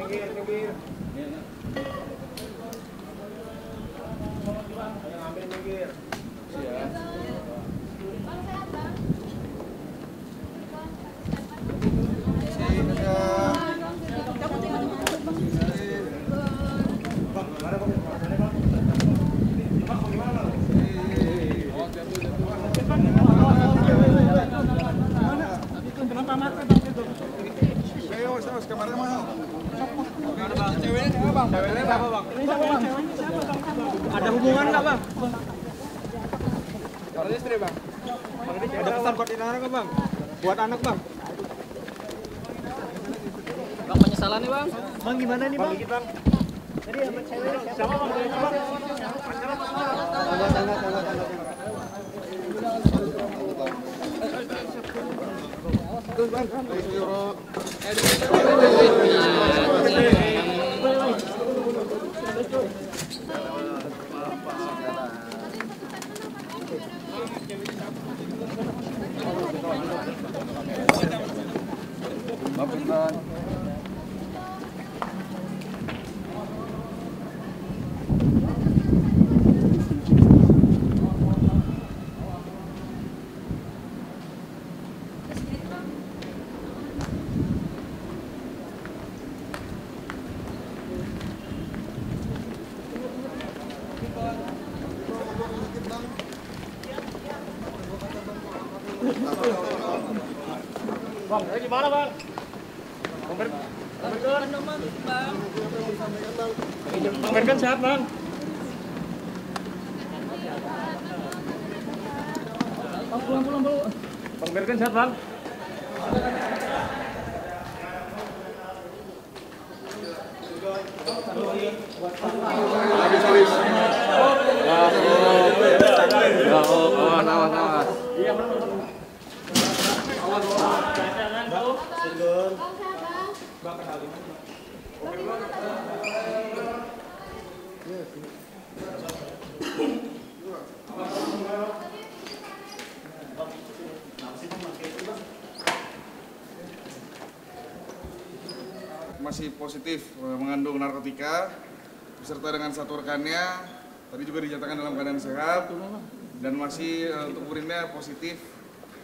Minggir. Ayo ambil minggir. Iya. Ada hubungan nggak bang? Kalau istri bang, ada pesan buat anak nggak bang? Buat anak bang? Bang penyesalan nih bang? Bang gimana nih bang? Jadi sama cewek siapa bang? Terus bang, Bang, gimana bang? Bang Merkan sehat bang? Pulang. Bang Merkan sehat bang? Habis. Awas. Iya benar. Masih positif mengandung narkotika beserta dengan satu rekannya, tadi juga dinyatakan dalam keadaan sehat dan masih untuk urinnya positif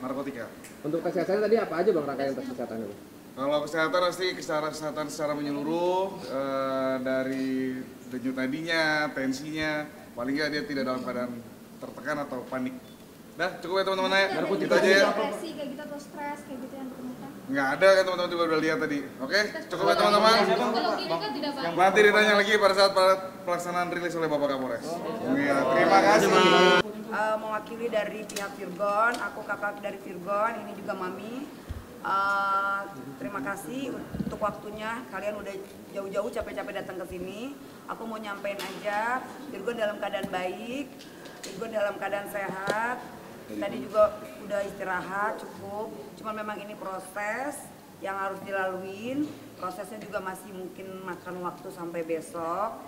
narkotika. untuk kesehatan tadi apa aja bang rangkaian tes kesehatannya? Kalau kesehatan pasti kesehatan secara menyeluruh, dari denyut nadinya, tensinya, paling nggak dia tidak dalam keadaan tertekan atau panik. Dah cukup ya teman-teman ya, gitu aja ya. Depresi kayak gitu atau stres kayak gitu yang ditemukan? Nggak ada kan teman-teman juga udah lihat tadi. Oke, cukup ya teman-teman. Kalau gini kan tidak baik. Nanti ditanya lagi pada saat pelaksanaan rilis oleh Bapak Kapolres. Ya, terima kasih. Mewakili dari pihak Virgon, aku kakak dari Virgon, ini juga Mami. Terima kasih untuk waktunya, kalian udah jauh-jauh capek-capek datang ke sini. Aku mau nyampein aja, Virgon dalam keadaan baik, Virgon dalam keadaan sehat. Tadi juga udah istirahat cukup, cuma memang ini proses yang harus dilaluin. Prosesnya juga masih mungkin makan waktu sampai besok.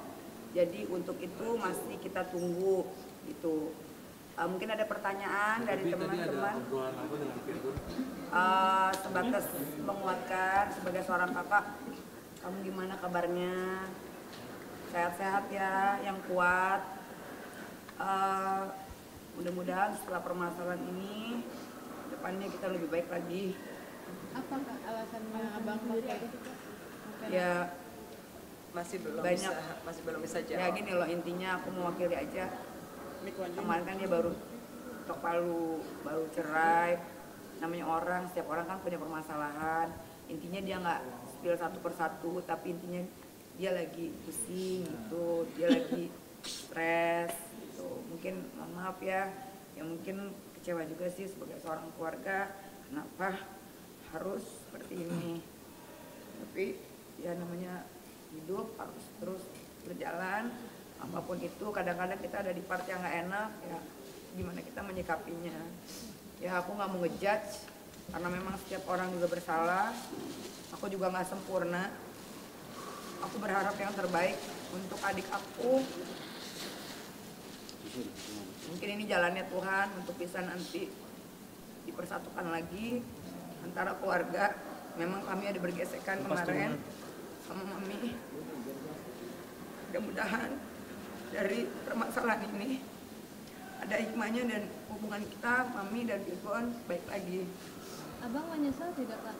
Jadi untuk itu masih kita tunggu gitu. Mungkin ada pertanyaan dari teman-teman. Sebatas menguatkan sebagai seorang kakak, kamu gimana kabarnya? Sehat-sehat ya, yang kuat. Mudah-mudahan setelah permasalahan ini depannya kita lebih baik lagi. Apa alasannya abang kayak gitu? Ya masih belum bisa jawab. Ya gini loh, intinya aku mewakili aja. Kemarin kan dia baru ketok palu, baru cerai. Namanya orang, setiap orang kan punya permasalahan. Intinya dia nggak spill satu persatu, tapi intinya dia lagi pusing gitu, dia lagi stres gitu. Mungkin mohon maaf ya, mungkin kecewa juga sih sebagai seorang keluarga, kenapa harus seperti ini. Tapi ya namanya hidup harus terus berjalan. Apapun itu, kadang-kadang kita ada di part yang nggak enak, ya gimana kita menyikapinya. Ya aku nggak mau ngejudge, karena memang setiap orang juga bersalah. Aku juga nggak sempurna. Aku berharap yang terbaik untuk adik aku. Mungkin ini jalannya Tuhan untuk bisa nanti dipersatukan lagi antara keluarga. Memang kami ada bergesekan kemarin, sama Mami. Mudah-mudahan dari permasalahan ini ada hikmahnya dan hubungan kita, Mami dan Virgon baik lagi. Abang menyesal tidak Kak?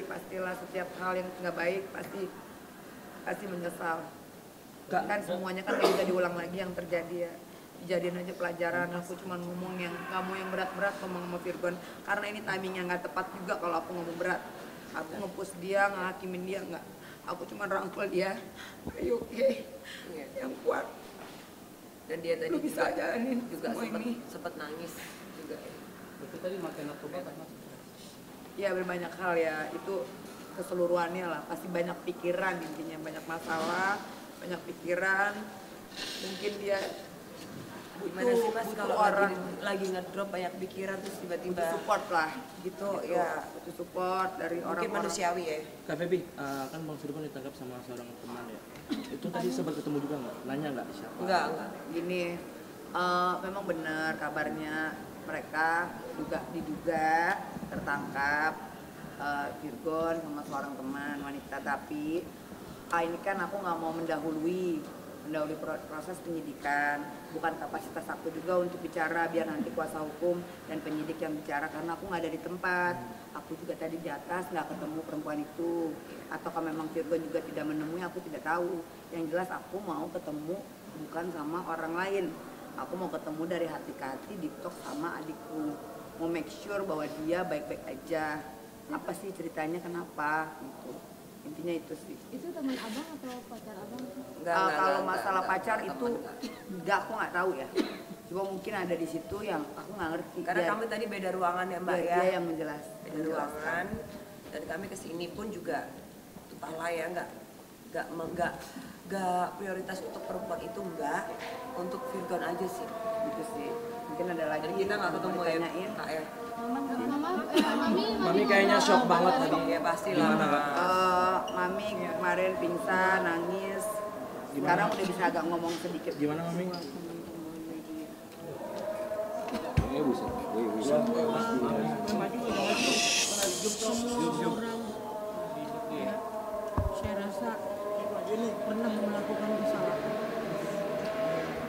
Pastilah setiap hal yang nggak baik pasti menyesal. Kan semuanya kan nggak bisa diulang lagi yang terjadi ya. Dijadiin aja pelajaran. Aku cuma ngomong yang nggak mau yang berat-berat ngomong sama Virgon karena ini timingnya nggak tepat juga kalau aku ngomong berat. Aku nge-push dia, ngehakimin dia nggak. Aku cuma rangkul dia. Ayo yang kuat. Dan dia tadi lu bisa jalanin juga semua sempat nangis juga. Itu tadi makan narkoba kan Mas? Ya berbanyak hal ya, itu keseluruhannya lah. Pasti banyak pikiran intinya, banyak masalah, banyak pikiran. Mungkin dia Gimana sih Mas butuh kalau orang lagi ngedrop banyak pikiran terus tiba-tiba butuh support lah. gitu Gitu, ya. butuh support dari Mungkin orang-orang. manusiawi ya. Kak Febi, kan Bang Virgon ditangkap sama seorang teman ya. Itu tadi sempat ketemu juga nggak? Nanya nggak siapa? Enggak. Gini, memang benar kabarnya mereka juga diduga tertangkap Virgon sama seorang teman wanita, tapi ini kan aku nggak mau mendahului proses penyidikan, bukan kapasitas aku juga untuk bicara, biar nanti kuasa hukum dan penyidik yang bicara karena aku nggak ada di tempat. Aku juga tadi di atas nggak ketemu perempuan itu, ataukah memang Virgon juga tidak menemui, aku tidak tahu. Yang jelas aku mau ketemu bukan sama orang lain, aku mau ketemu dari hati ke hati, di talk sama adikku, mau make sure bahwa dia baik-baik aja. Apa sih ceritanya, kenapa gitu. Intinya itu sih. Itu teman abang atau pacar abang? Kalau masalah pacar itu enggak, aku nggak tahu ya. Cuma mungkin ada di situ yang aku nggak ngerti. Karena kami tadi beda ruangan ya Mbak ya. Dia yang menjelaskan. Beda ruangan dan kami kesini pun juga entahlah ya nggak prioritas untuk perempuan itu, enggak, untuk Virgon aja sih. Gitu sih. Mungkin ada lagi. Dan kita nggak ketemu ya ditanyain. Kak ya. Mami kayaknya shock banget tadi. Ya pastilah. Gimana Kak? Mami kemarin pingsan, nangis. Sekarang udah bisa agak ngomong sedikit. Gimana Mami? Saya rasa pernah melakukan kesalahan.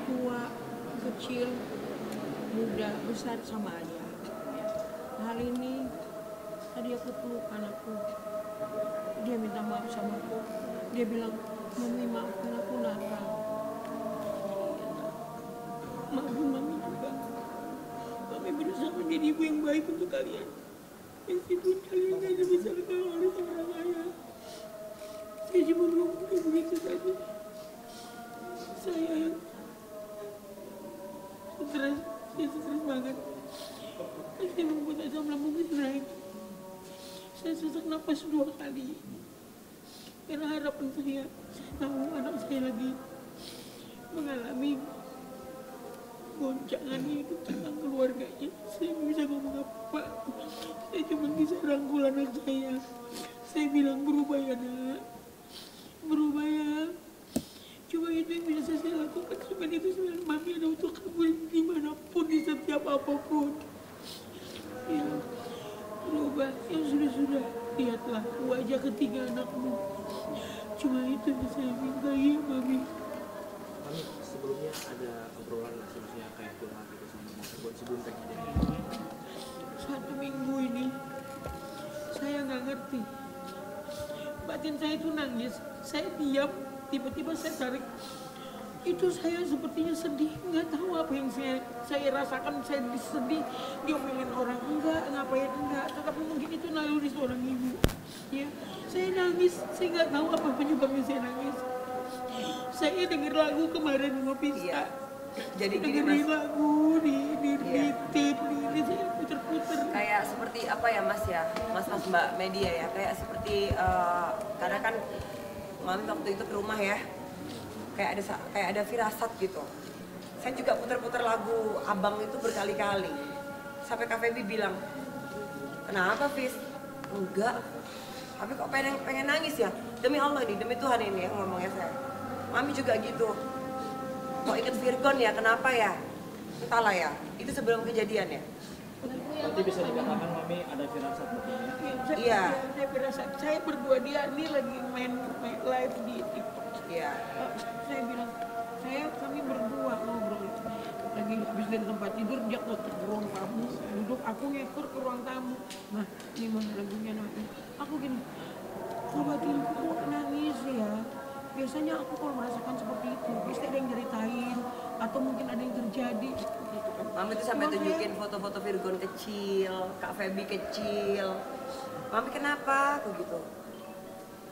Tua, kecil, muda, besar sama aja. Hal ini tadi aku peluk anakku. Dia minta maaf sama aku. Dia bilang, Mami maafkan aku nakal. Maafin Mami juga. Mami berusaha menjadi ibu yang baik untuk kalian. Meskipun kalian gak ada bisa oleh seorang ayah. Saya cuma ngomong begitu saja. Saya stres banget. Saya membuat asam lambungnya naik. Saya sesak napas 2 kali. Karena harapan saya tahu anak saya lagi mengalami goncangan itu tentang keluarganya. Saya tidak bisa ngomong apa. Saya cuma bisa rangkul anak saya. Saya bilang berubah ya nak, berubah ya. Cuma itu yang bisa saya lakukan. Cuma itu sebenarnya Mami ada untuk kamu dimanapun, di setiap apapun. Ya, berubah. Yang sudah-sudah, lihatlah wajah ketiga anakmu. Cuma itu yang saya minta ya Mami. Mami sebelumnya ada obrolan nggak sih, maksudnya kayak curhat gitu sama Mas Virgon sebelum kejadian ini? 1 minggu ini saya nggak ngerti. Batin saya itu nangis. Saya diam, tiba-tiba saya tarik. Itu saya sepertinya sedih, nggak tahu apa yang saya rasakan. Saya sedih, diomelin orang enggak, ngapain enggak. Tetapi mungkin itu naluri seorang ibu. Ya, saya nangis, saya nggak tahu apa penyebabnya saya nangis. Saya denger lagu kemarin sama Pista. Iya. Jadi gini dengerin Mas, lagu di tip, ini saya puter-puter. kayak seperti apa ya Mas ya, Mas Mbak media ya, kayak seperti karena kan Mami waktu itu ke rumah ya, kayak ada firasat gitu. Saya juga putar-putar lagu Abang itu berkali-kali, sampai Kak Febi bilang, kenapa Fis? Enggak, tapi kok pengen nangis ya? Demi Allah ini, demi Tuhan ini yang ngomongnya saya. Mami juga gitu. Kok inget Virgon ya, kenapa ya? Entahlah ya, itu sebelum kejadian ya. Berarti bisa dikatakan Mami ada firasat begini. Iya. Saya berasa saya berdua dia ini lagi main live di TikTok. Iya. Saya bilang kami berdua ngobrol lagi habis dari tempat tidur dia ke ruang tamu duduk, aku ngekor ke ruang tamu. Nah ini mana lagunya nanti aku gini, batinku kok nangis ya. Biasanya aku kalau merasakan seperti itu pasti ada yang ceritain atau mungkin ada yang terjadi gitu kan. Mami tuh sampai tunjukin foto-foto Virgon kecil, Kak Feby kecil. Mami kenapa? Aku gitu.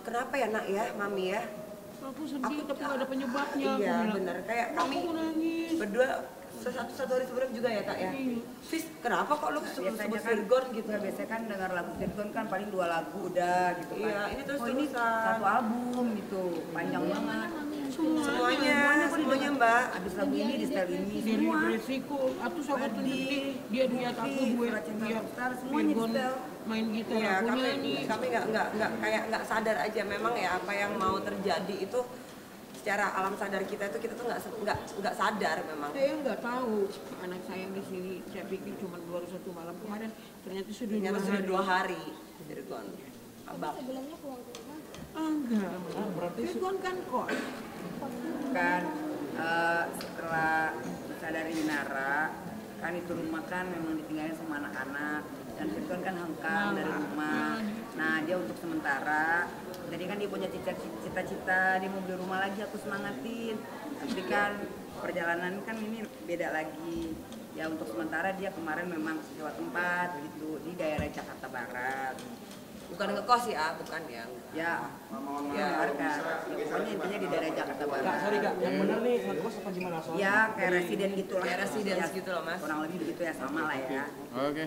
Kenapa ya nak ya, Mami ya? Aku sedih tapi gak ada penyebabnya. Iya benar, kayak kami Aku nangis. berdua satu hari sebelum juga ya kak ya. Fis, kenapa kok lu sebut Virgon gitu? Ya, biasanya kan dengar lagu Virgon kan paling 2 lagu udah gitu kan. Iya, ini terus ini satu album gitu, panjang banget. Semuanya mbak. Habis lagu ini di style ini Dari semua. beresiko, atau sangat penting dia lihat aku gue dia semuanya di Virgon style. main gitar Iya, aku kami nyanyi. nggak sadar aja memang ya apa yang mau terjadi itu secara alam sadar kita itu kita tuh nggak sadar memang. Saya nggak tahu anak saya di sini. Saya pikir cuma baru 1 malam kemarin, ternyata Ternyata sudah 2 hari Virgon. Abang. Sebelumnya keluar rumah. Enggak. Virgon kan kok. Kan setelah bisa dari Minara kan itu rumah kan memang ditinggalin sama anak-anak dan Virgon kan hengkang dari rumah. Nah dia untuk sementara jadi kan dia punya cita-cita dia mau beli rumah lagi, aku semangatin. Tapi kan perjalanan kan ini beda lagi ya. Untuk sementara dia kemarin memang sewa tempat gitu di daerah Jakarta Barat. Bukan ngekos ya, bukan ya. Ya, ya harga. Pokoknya intinya di daerah Jakarta Barat. Kak, sorry kak, yang benar nih ngekos apa gimana soalnya? Ya kayak residen gitu lah. Kayak residence gitu loh, Mas. Kurang lebih begitu ya, sama lah ya. Oke.